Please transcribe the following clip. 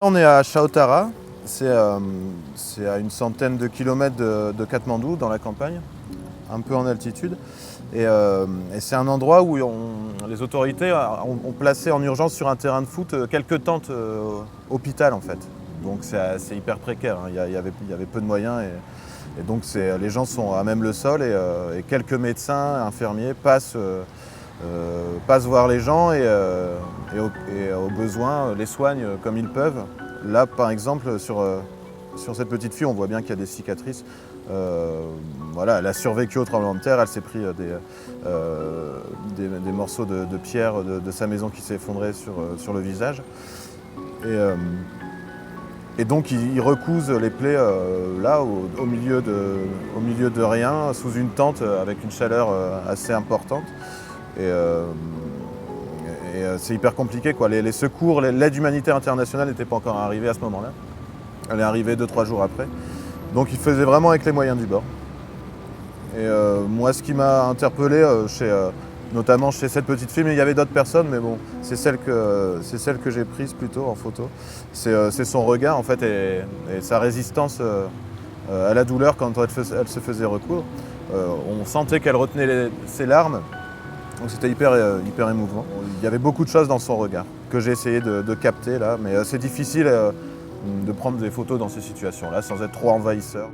On est à Chaotara, c'est à une centaine de kilomètres de Katmandou, dans la campagne, un peu en altitude. Et c'est un endroit où les autorités ont placé en urgence sur un terrain de foot quelques tentes hôpital en fait. Donc c'est hyper précaire, hein. Il y avait peu de moyens et donc les gens sont à même le sol et quelques médecins, infirmiers passent voir les gens et au besoin les soignent comme ils peuvent. Là par exemple sur cette petite fille on voit bien qu'il y a des cicatrices. Voilà, elle a survécu au tremblement de terre, elle s'est pris des morceaux de pierre de sa maison qui s'est effondré sur le visage. Et donc ils recousent les plaies là au milieu de rien, sous une tente avec une chaleur assez importante. C'est hyper compliqué, quoi. Les secours, l'aide humanitaire internationale n'était pas encore arrivée à ce moment-là. Elle est arrivée 2-3 jours après. Donc ils faisaient vraiment avec les moyens du bord. Moi ce qui m'a interpellé, notamment chez cette petite fille, mais il y avait d'autres personnes, mais bon, c'est celle que j'ai prise plutôt en photo. C'est son regard en fait et sa résistance à la douleur quand elle se faisait recoudre. On sentait qu'elle retenait ses larmes. Donc c'était hyper émouvant. Il y avait beaucoup de choses dans son regard que j'ai essayé de capter là, mais c'est difficile de prendre des photos dans ces situations-là sans être trop envahisseur.